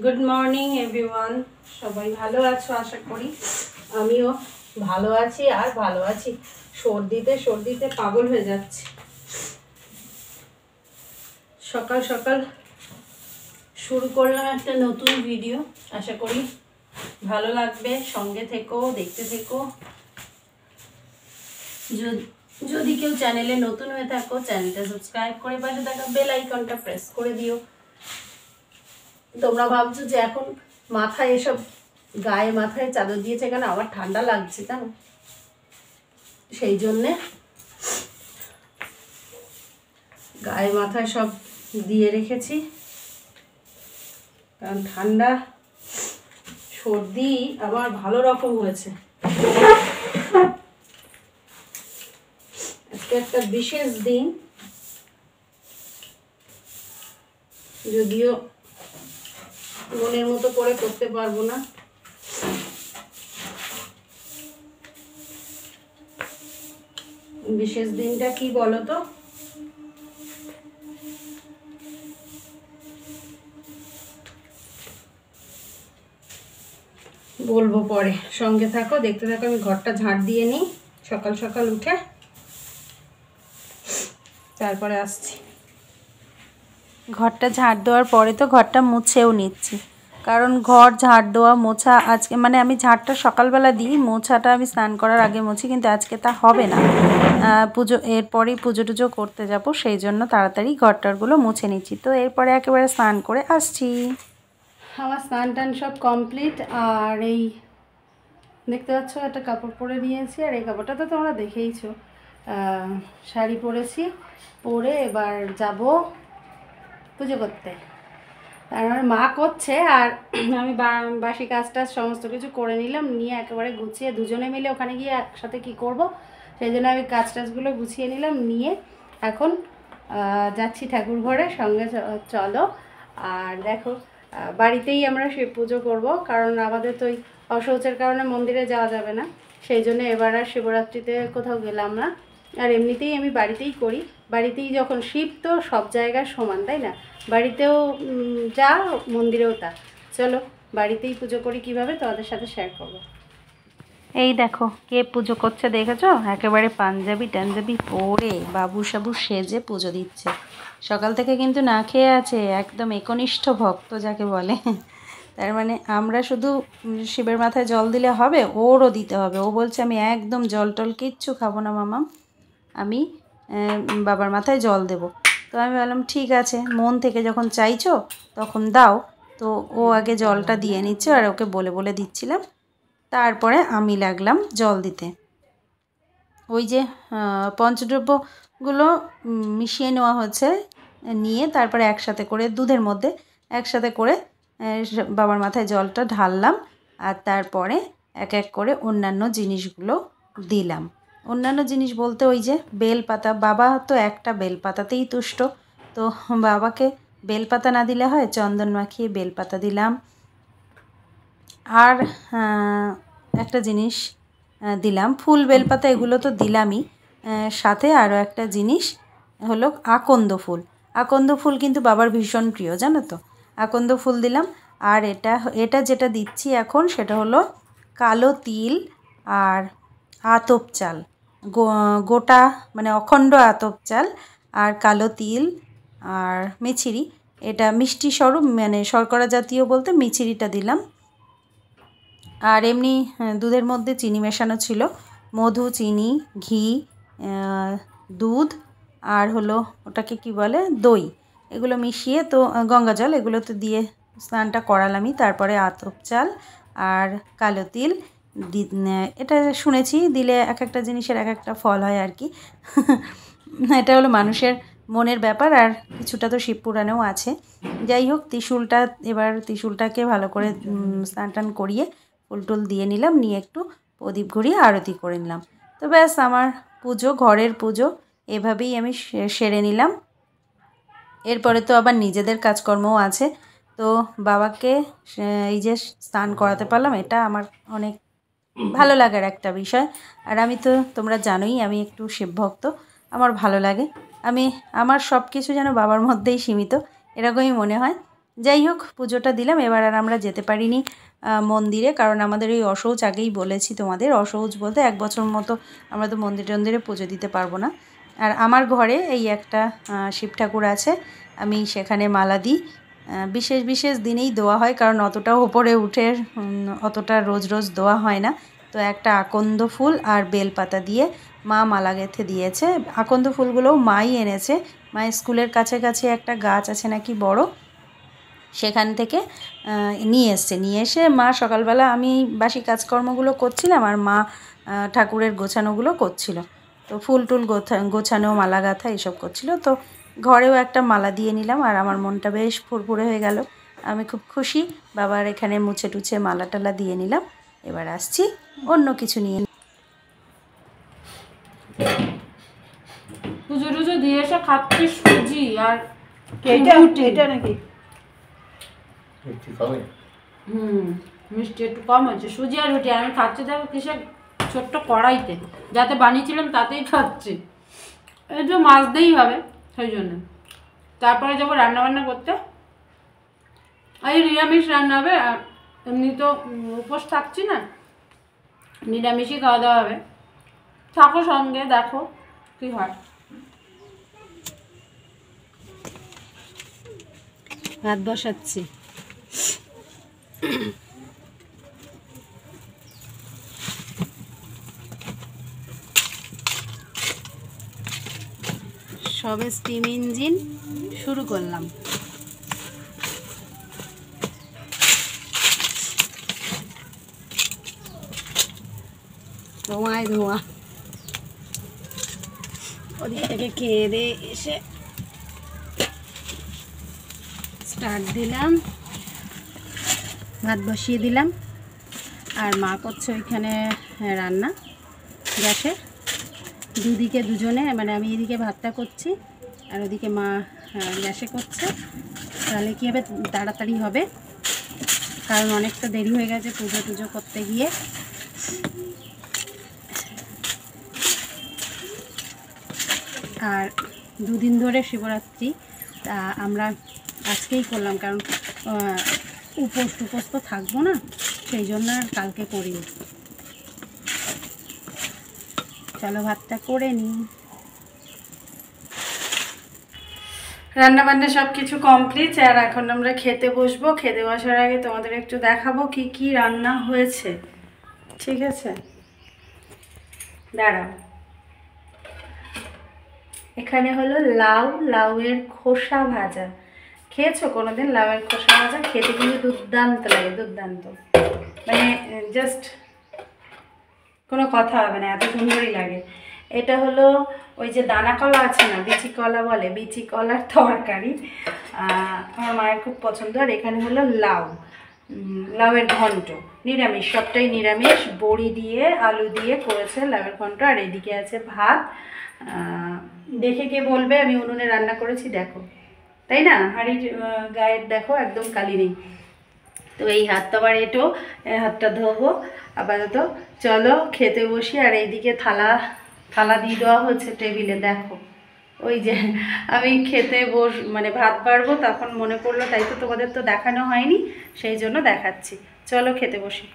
Good morning everyone. সবাই ভালো আছো আশা করি। আমিও ভালো আছি আর ভালো আছি। সর্দিতে পাগল হয়ে যাচ্ছে। সকাল সকাল শুরু করলাম একটা নতুন ভিডিও, আশা করি ভালো লাগবে। সঙ্গে থেকো, দেখতে থেকো। যদি কেউ চ্যানেলে নতুন হয়ে থাকো, চ্যানেলটা সাবস্ক্রাইব করে পাশে থাকা বেল আইকনটা প্রেস করে দিও। তোমরা ভাবছো যে এখন মাথায় এসব গায়ে মাথায় চাদর দিয়েছে কেন, আমার ঠান্ডা লাগছে কেন, সেই জন্যে গায়ে মাথায় সব দিয়ে রেখেছি। কারণ ঠান্ডা সর্দি আবার ভালো রকম হয়েছে। আজকে একটা বিশেষ দিন, যদিও মনের মতো করে করতে পারবো না। বিশেষ দিনটা কি বলো তো? বলবো পরে, সঙ্গে থাকো, দেখতে থাকো। আমি ঘরটা ঝাড় দিয়ে নিই সকাল সকাল উঠে, তারপরে আসছি। ঘরটা ঝাড় দেওয়ার পরে তো ঘরটা মুছেও নিচ্ছি, কারণ ঘর ঝাড় দেওয়া মোছা আজকে মানে আমি ঝাড়টা সকালবেলা দিই, মোছাটা আমি স্নান করার আগে মুছি, কিন্তু আজকে তা হবে না। পুজো এরপরেই পুজো টুজো করতে যাব, সেই জন্য তাড়াতাড়ি ঘরটারগুলো মুছে নিচ্ছি। তো এরপরে একেবারে স্নান করে আসছি। আমার স্নান টান সব কমপ্লিট। আর এই দেখতে পাচ্ছ একটা কাপড় পরে নিয়েছি, আর এই কাপড়টা তো তোমরা দেখেইছো। শাড়ি পরেছি, পরে এবার যাব পুজো করতে। আমার মা করছে, আর আমি বাসি কাজ টাজ সমস্ত কিছু করে নিলাম, নিয়ে একেবারে গুছিয়ে দুজনে মিলে ওখানে গিয়ে একসাথে কি করব, সেই জন্য আমি কাজ টাজগুলো গুছিয়ে নিলাম, নিয়ে এখন যাচ্ছি ঠাকুর ঘরে। সঙ্গে চলো। আর দেখো, বাড়িতেই আমরা শিব পুজো করব, কারণ আমাদের তো ওই অশৌচের কারণে মন্দিরে যাওয়া যাবে না, সেই জন্য এবার আর শিবরাত্রিতে কোথাও গেলাম না। আর এমনিতেই আমি বাড়িতেই করি। বাড়িতেই যখন শিব তো সব জায়গায় সমান, তাই না? বাড়িতেও যা, মন্দিরেও তা। চলো বাড়িতেই পুজো করি কিভাবে তোমাদের সাথে শেয়ার করব। এই দেখো কে পুজো করছে দেখেছো, একেবারে পাঞ্জাবি টাঞ্জাবি পরে বাবু সাবু সেজে পুজো দিচ্ছে। সকাল থেকে কিন্তু না খেয়ে আছে, একদম একনিষ্ঠ ভক্ত যাকে বলে। তার মানে আমরা শুধু শিবের মাথায় জল দিলে হবে, ওরও দিতে হবে। ও বলছে আমি একদম জল টল কিচ্ছু খাবো না মামা, আমি বাবার মাথায় জল দেব। তো আমি বললাম ঠিক আছে, মন থেকে যখন চাইছো তখন দাও। তো ও আগে জলটা দিয়ে নিচ্ছে, আর ওকে বলে বলে দিচ্ছিলাম, তারপরে আমি লাগলাম জল দিতে। ওই যে পঞ্চদ্রব্যগুলো মিশিয়ে নেওয়া হচ্ছে, নিয়ে তারপরে একসাথে করে দুধের মধ্যে একসাথে করে বাবার মাথায় জলটা ঢাললাম, আর তারপরে এক এক করে অন্যান্য জিনিসগুলো দিলাম। অন্যান্য জিনিস বলতে ওই যে বেলপাতা, বাবা তো একটা বেলপাতাতেই তুষ্ট, তো বাবাকে বেলপাতা না দিলে হয়, চন্দন মাখিয়ে বেলপাতা দিলাম। আর একটা জিনিস দিলাম, ফুল বেলপাতা, এগুলো তো দিলামই। সাথে আরও একটা জিনিস হলো আকন্দ ফুল। আকন্দ ফুল কিন্তু বাবার ভীষণ প্রিয়, জানো তো। আকন্দ ফুল দিলাম। আর এটা যেটা দিচ্ছি এখন, সেটা হলো কালো তিল আর আতপ চাল, গোটা মানে অখণ্ড আতপ চাল আর কালো তিল আর মিছরি। এটা মিষ্টি স্বরূপ, মানে শর্করা জাতীয় বলতে মিছরিটা দিলাম। আর এমনি দুধের মধ্যে চিনি মেশানো ছিল, মধু, চিনি, ঘি, দুধ, আর হলো ওটাকে কি বলে, দই, এগুলো মিশিয়ে, তো গঙ্গা জল, এগুলো তো দিয়ে স্নানটা করালামই। তারপরে আতপ চাল আর কালো তিল এটা শুনেছি দিলে এক একটা জিনিসের এক একটা ফল হয় আর কি। এটা হলো মানুষের মনের ব্যাপার, আর কিছুটা তো শিব পুরাণেও আছে। যাই হোক, ত্রিশূলটাকে ভালো করে স্নান টান করিয়ে ফুল টুল দিয়ে নিলাম, নিয়ে একটু প্রদীপ ঘুরিয়ে আরতি করে নিলাম। তো ব্যাস, আমার পুজো, ঘরের পুজো এভাবেই আমি সেরে নিলাম। এরপরে তো আবার নিজেদের কাজকর্মও আছে। তো বাবাকে এই যে স্নান করাতে পারলাম, এটা আমার অনেক ভালো লাগার একটা বিষয়। আর আমি তো, তোমরা জানোই আমি একটু শিবভক্ত, আমার ভালো লাগে। আমার সব কিছু যেন বাবার মধ্যেই সীমিত, এরকমই মনে হয়। যাই হোক, পুজোটা দিলাম। এবার আর আমরা যেতে পারিনি মন্দিরে, কারণ আমাদের ওই অশৌচ, আগেই বলেছি তোমাদের, অশৌচ বলতে 1 বছর মতো আমরা তো মন্দিরে পুজো দিতে পারবো না। আর আমার ঘরে এই একটা শিব ঠাকুর আছে, আমি সেখানে মালা দিই। বিশেষ বিশেষ দিনেই দেওয়া হয়, কারণ অতটাও ওপরে উঠে অতটা রোজ রোজ দেওয়া হয় না। তো একটা আকন্দ ফুল আর বেলপাতা দিয়ে মা মালা গেঁথে দিয়েছে। আকন্দ ফুলগুলোও মাই এনেছে। মায়ের স্কুলের কাছাকাছি একটা গাছ আছে নাকি বড়, সেখান থেকে নিয়ে এসে মা সকালবেলা, আমি বাসি কাজকর্মগুলো করছিলাম আর মা ঠাকুরের গোছানোগুলো করছিল। তো ফুল টুল গোছানো, মালা গাঁথা এসব করছিল। তো ঘরেও একটা মালা দিয়ে নিলাম আর আমার মনটা বেশ ফুরফুরে হয়ে গেল। আমি খুব খুশি। বাবার এখানে মুছে টুছে মালা টালা দিয়ে নিলাম। এবার আসছি অন্য কিছু নিয়ে। পুজো টুজো দিয়ে এসে খাচ্ছি সুজি আর এটা নাকি মিষ্টি একটু কম হয়েছে। সুজি আর রুটি আমি খাচ্ছি, দেখো কিসের ছোট্ট কড়াইতে, যাতে বানিয়েছিলাম তাতেই খাচ্ছি। এই তো মাছ দিয়েই হবে, সেই জন্য। তারপরে যাবো রান্নাবান্না করতে। এই নিরামিষ রান্না হবে, এমনি তো উপোস থাকছি না, নিরামিষই খাওয়া দাওয়া হবে। থাকো সঙ্গে, দেখো কি হয়। ভাত বসাচ্ছি। সবে স্টিম ইঞ্জিন শুরু করলাম। ধোঁয়ায় ধোঁয়া। ওদিক থেকে খেয়ে দিয়ে এসে স্টার্ট দিলাম, ভাত বসিয়ে দিলাম। আর মা করছে ওইখানে রান্না গ্যাসে, দুদিকে দুজনে, মানে আমি এদিকে ভাতটা করছি আর ওদিকে মা গ্যাসে করছে। তাহলে কী হবে, তাড়াতাড়ি হবে, কারণ অনেকটা দেরি হয়ে গেছে পুজো টুজো করতে গিয়ে। আর দুদিন ধরে শিবরাত্রি, তা আমরা আজকেই করলাম, কারণ উপোস টুপোস তো থাকবো না, সেই জন্য আর কালকে করিনি। চলো ভাতটা করে নিই। রান্নাবান্না সব কিছু কমপ্লিট, আর এখন আমরা খেতে বসবো। খেতে বসার আগে তোমাদের একটু দেখাবো কি কি রান্না হয়েছে, ঠিক আছে? দাঁড়াও। এখানে হলো লাউয়ের খোসা ভাজা। খেয়েছো কোনোদিন লাউয়ের খোসা ভাজা? খেতে কিন্তু দুর্দান্ত লাগে, দুর্দান্ত, মানে জাস্ট কোনো কথা হবে না, এত সুন্দরই লাগে। এটা হলো ওই যে দানা কলা আছে না, বিচি কলা বলে, বিচি কলার তরকারি, আমার মায়ের খুব পছন্দ। আর এখানে হলো লাউয়ের ঘন্ট, নিরামিষ, সবটাই নিরামিষ, বড়ি দিয়ে আলু দিয়ে করেছে লাউয়ের ঘন্ট। আর এদিকে আছে ভাত। দেখে কে বলবে আমি উনুনে রান্না করেছি, দেখো, তাই না? হাঁড়ির গায়ের দেখো একদম কালি নেই। তো এই হাতটা আবার এঁটো, হাতটা ধোবো আপাতত। চলো খেতে বসি। আর এইদিকে থালা দিয়ে দেওয়া হচ্ছে টেবিলে, দেখো। ওই যে আমি খেতে মানে ভাত বাড়বো, তখন মনে পড়লো, তাই তো তোমাদের তো দেখানো হয়নি, সেই জন্য দেখাচ্ছি। চলো খেতে বসি।